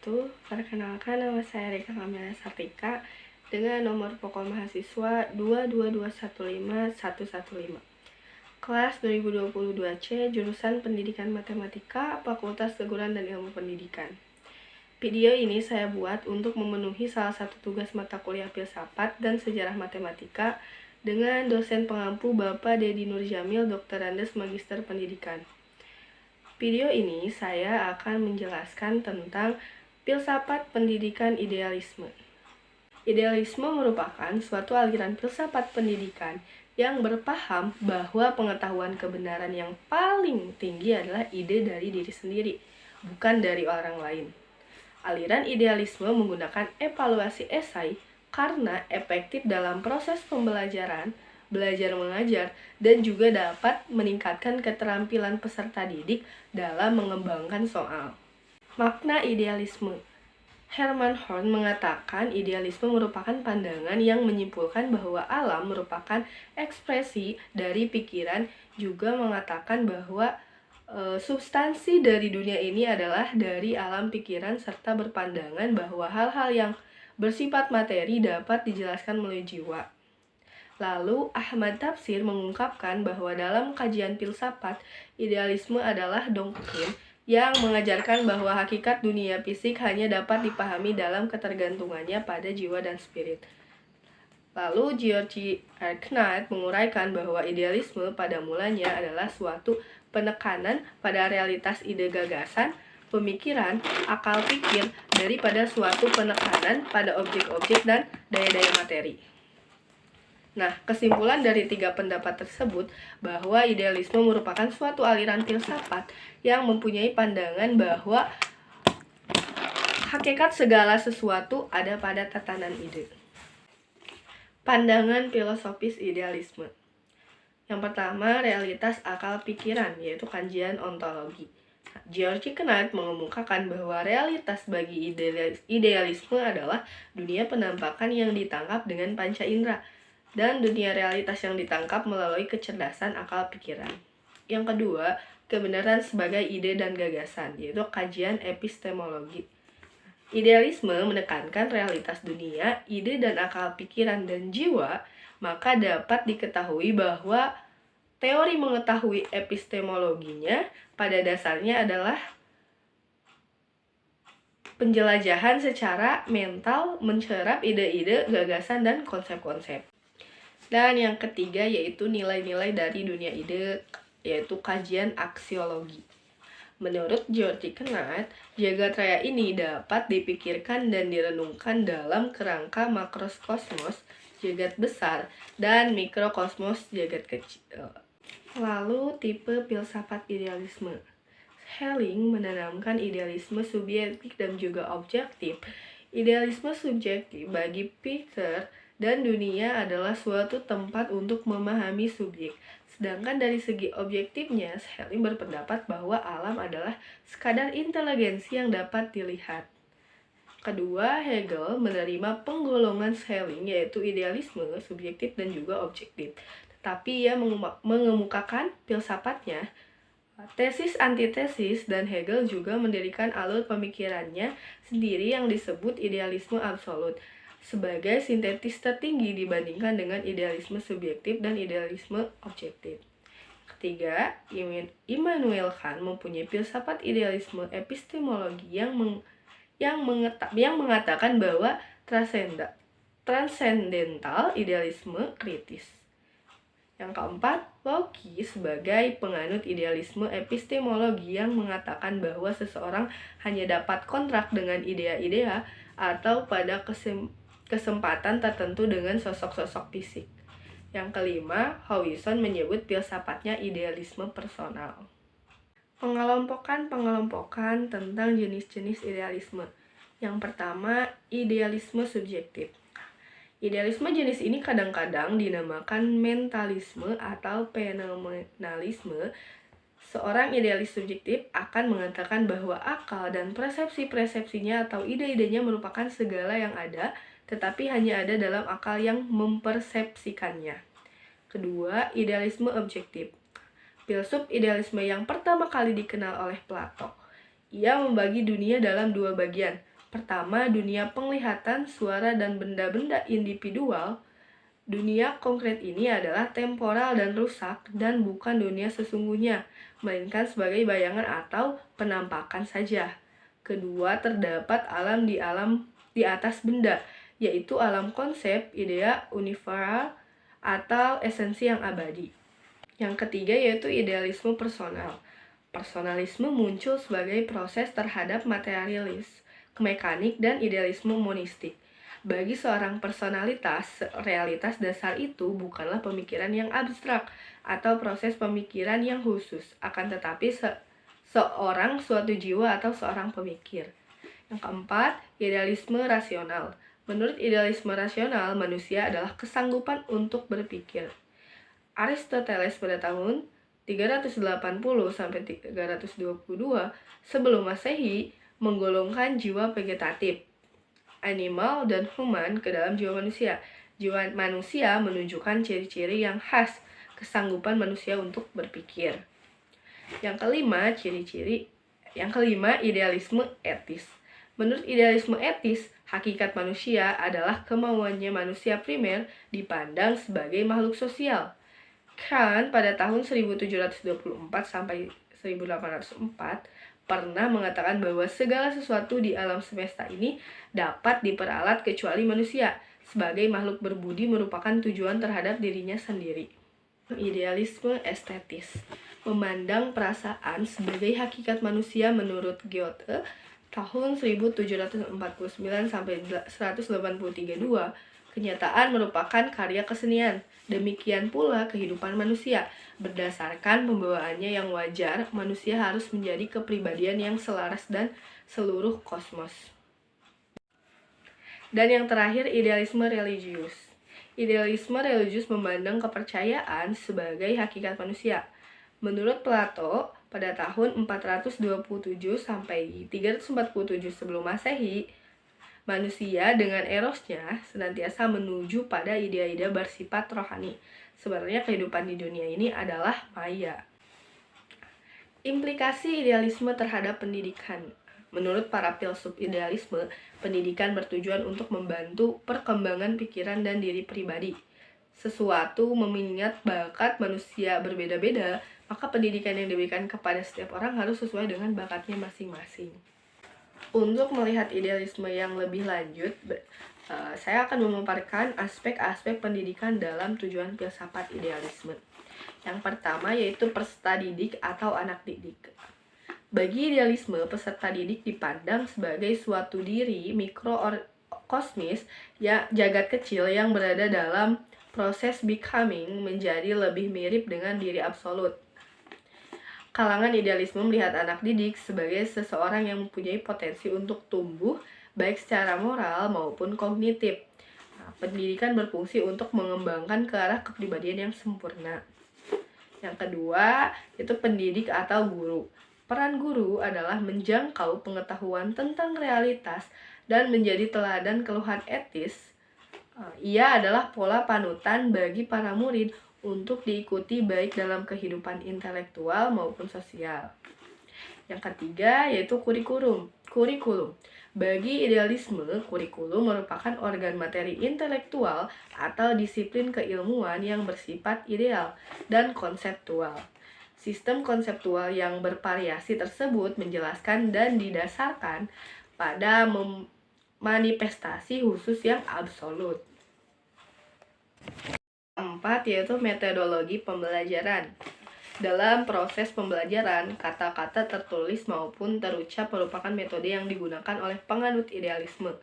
wabarakatuh. Perkenalkan, nama saya Rika Kamila Sartika dengan nomor pokok mahasiswa 222151115. Kelas 2022C, jurusan Pendidikan Matematika, Fakultas Keguruan dan Ilmu Pendidikan. Video ini saya buat untuk memenuhi salah satu tugas mata kuliah filsafat dan sejarah matematika dengan dosen pengampu Bapak Dedi Nurjamil, Doktorandes Magister Pendidikan. Video ini saya akan menjelaskan tentang filsafat pendidikan idealisme. Idealisme merupakan suatu aliran filsafat pendidikan yang berpaham bahwa pengetahuan kebenaran yang paling tinggi adalah ide dari diri sendiri, bukan dari orang lain. Aliran idealisme menggunakan evaluasi esai karena efektif dalam proses pembelajaran, belajar mengajar, dan juga dapat meningkatkan keterampilan peserta didik dalam mengembangkan soal. Makna idealisme. Hermann Horn mengatakan idealisme merupakan pandangan yang menyimpulkan bahwa alam merupakan ekspresi dari pikiran, juga mengatakan bahwa substansi dari dunia ini adalah dari alam pikiran, serta berpandangan bahwa hal-hal yang bersifat materi dapat dijelaskan melalui jiwa. Lalu, Ahmad Tafsir mengungkapkan bahwa dalam kajian filsafat, idealisme adalah doktrin yang mengajarkan bahwa hakikat dunia fisik hanya dapat dipahami dalam ketergantungannya pada jiwa dan spirit. Lalu, George R. Knight menguraikan bahwa idealisme pada mulanya adalah suatu penekanan pada realitas ide gagasan, pemikiran, akal pikir, daripada suatu penekanan pada objek-objek dan daya-daya materi. Nah, kesimpulan dari tiga pendapat tersebut bahwa idealisme merupakan suatu aliran filsafat yang mempunyai pandangan bahwa hakikat segala sesuatu ada pada tatanan ide. Pandangan filosofis idealisme. Yang pertama, realitas akal pikiran, yaitu kajian ontologi. George Knight mengemukakan bahwa realitas bagi idealisme adalah dunia penampakan yang ditangkap dengan panca indera, dan dunia realitas yang ditangkap melalui kecerdasan akal pikiran. Yang kedua, kebenaran sebagai ide dan gagasan, yaitu kajian epistemologi. Idealisme menekankan realitas dunia, ide dan akal pikiran dan jiwa, maka dapat diketahui bahwa teori mengetahui epistemologinya pada dasarnya adalah penjelajahan secara mental mencerap ide-ide, gagasan, dan konsep-konsep. Dan yang ketiga yaitu nilai-nilai dari dunia ide, yaitu kajian aksiologi. Menurut George Knight, jagat raya ini dapat dipikirkan dan direnungkan dalam kerangka makrokosmos, jagat besar, dan mikrokosmos, jagat kecil. Lalu tipe filsafat idealisme. Schelling menanamkan idealisme subjektif dan juga objektif. Idealisme subjektif bagi Peter dan dunia adalah suatu tempat untuk memahami subjek. Sedangkan dari segi objektifnya, Schelling berpendapat bahwa alam adalah sekadar inteligensi yang dapat dilihat. Kedua, Hegel menerima penggolongan Schelling, yaitu idealisme subjektif dan juga objektif. Tetapi ia mengemukakan filsafatnya, tesis antitesis, dan Hegel juga mendirikan alur pemikirannya sendiri yang disebut idealisme absolut sebagai sintetis tertinggi dibandingkan dengan idealisme subjektif dan idealisme objektif. Ketiga, Immanuel Kant mempunyai filsafat idealisme epistemologi yang mengatakan bahwa transendental idealisme kritis. Yang keempat, Locke sebagai penganut idealisme epistemologi yang mengatakan bahwa seseorang hanya dapat kontrak dengan idea-idea atau pada kesempatan tertentu dengan sosok-sosok fisik. Yang kelima, Howison menyebut filsafatnya idealisme personal. Pengelompokan tentang jenis-jenis idealisme. Yang pertama, idealisme subjektif. Idealisme jenis ini kadang-kadang dinamakan mentalisme atau fenomenalisme. Seorang idealis subjektif akan mengatakan bahwa akal dan persepsi-persepsinya atau ide-idenya merupakan segala yang ada, tetapi hanya ada dalam akal yang mempersepsikannya. Kedua, idealisme objektif. Filsuf idealisme yang pertama kali dikenal oleh Plato. Ia membagi dunia dalam dua bagian, Pertama, dunia penglihatan, suara, dan benda-benda individual. Dunia konkret ini adalah temporal dan rusak dan bukan dunia sesungguhnya, melainkan sebagai bayangan atau penampakan saja. Kedua, terdapat alam di atas benda, yaitu alam konsep, idea, universal, atau esensi yang abadi. Yang ketiga yaitu idealisme personal. Personalisme muncul sebagai proses terhadap materialis, mekanik, dan idealisme monistik. Bagi seorang personalitas, realitas dasar itu bukanlah pemikiran yang abstrak atau proses pemikiran yang khusus, akan tetapi seorang suatu jiwa atau seorang pemikir. Yang keempat, idealisme rasional. Menurut idealisme rasional, manusia adalah kesanggupan untuk berpikir. Aristoteles pada tahun 380 sampai 322 sebelum Masehi menggolongkan jiwa vegetatif, animal, dan human ke dalam jiwa manusia. Jiwa manusia menunjukkan ciri-ciri yang khas kesanggupan manusia untuk berpikir. Yang kelima, idealisme etis. Menurut idealisme etis, hakikat manusia adalah kemauannya manusia primer dipandang sebagai makhluk sosial. Kant pada tahun 1724 sampai 1804 pernah mengatakan bahwa segala sesuatu di alam semesta ini dapat diperalat kecuali manusia. Sebagai makhluk berbudi merupakan tujuan terhadap dirinya sendiri. Idealisme estetis memandang perasaan sebagai hakikat manusia menurut Goethe tahun 1749 sampai 1883. Kenyataan merupakan karya kesenian. Demikian pula kehidupan manusia. Berdasarkan pembawaannya yang wajar, manusia harus menjadi kepribadian yang selaras dan seluruh kosmos. Dan yang terakhir, idealisme religius. Idealisme religius memandang kepercayaan sebagai hakikat manusia. Menurut Plato, pada tahun 427 sampai 347 sebelum Masehi, manusia dengan erosnya senantiasa menuju pada ide-ide bersifat rohani. Sebenarnya kehidupan di dunia ini adalah maya. Implikasi idealisme terhadap pendidikan. Menurut para filsuf idealisme, pendidikan bertujuan untuk membantu perkembangan pikiran dan diri pribadi. Sesuatu mengingat bakat manusia berbeda-beda, maka pendidikan yang diberikan kepada setiap orang harus sesuai dengan bakatnya masing-masing. Untuk melihat idealisme yang lebih lanjut, saya akan memaparkan aspek-aspek pendidikan dalam tujuan filsafat idealisme. Yang pertama yaitu peserta didik atau anak didik. Bagi idealisme, peserta didik dipandang sebagai suatu diri mikrokosmis jagat kecil yang berada dalam proses becoming menjadi lebih mirip dengan diri absolut. Kalangan idealisme melihat anak didik sebagai seseorang yang mempunyai potensi untuk tumbuh baik secara moral maupun kognitif. Pendidikan berfungsi untuk mengembangkan ke arah kepribadian yang sempurna. Yang kedua, itu pendidik atau guru. Peran guru adalah menjangkau pengetahuan tentang realitas dan menjadi teladan keluhan etis. Ia adalah pola panutan bagi para murid untuk diikuti baik dalam kehidupan intelektual maupun sosial. Yang ketiga yaitu kurikulum. Bagi idealisme, kurikulum merupakan organ materi intelektual atau disiplin keilmuan yang bersifat ideal dan konseptual. Sistem konseptual yang bervariasi tersebut menjelaskan dan didasarkan pada manifestasi khusus yang absolut. Keempat yaitu metodologi pembelajaran. Dalam proses pembelajaran, kata-kata tertulis maupun terucap merupakan metode yang digunakan oleh penganut idealisme.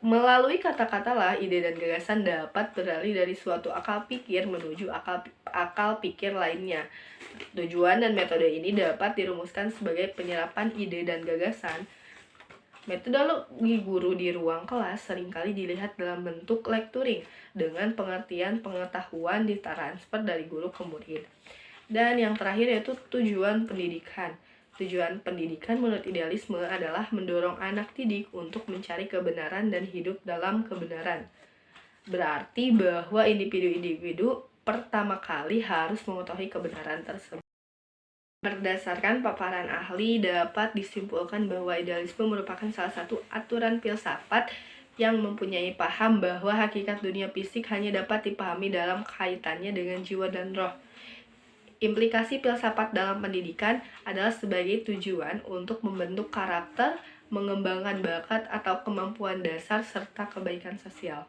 Melalui kata-kata lah ide dan gagasan dapat beralih dari suatu akal pikir menuju akal pikir lainnya. Tujuan dan metode ini dapat dirumuskan sebagai penyerapan ide dan gagasan. Metodologi guru di ruang kelas seringkali dilihat dalam bentuk lecturing dengan pengertian pengetahuan ditransfer dari guru ke murid. Dan yang terakhir yaitu tujuan pendidikan. Tujuan pendidikan menurut idealisme adalah mendorong anak didik untuk mencari kebenaran dan hidup dalam kebenaran. Berarti bahwa individu-individu pertama kali harus mengetahui kebenaran tersebut. Berdasarkan paparan ahli, dapat disimpulkan bahwa idealisme merupakan salah satu aturan filsafat yang mempunyai paham bahwa hakikat dunia fisik hanya dapat dipahami dalam kaitannya dengan jiwa dan roh. Implikasi filsafat dalam pendidikan adalah sebagai tujuan untuk membentuk karakter, mengembangkan bakat atau kemampuan dasar, serta kebaikan sosial.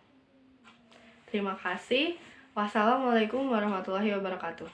Terima kasih. Wassalamualaikum warahmatullahi wabarakatuh.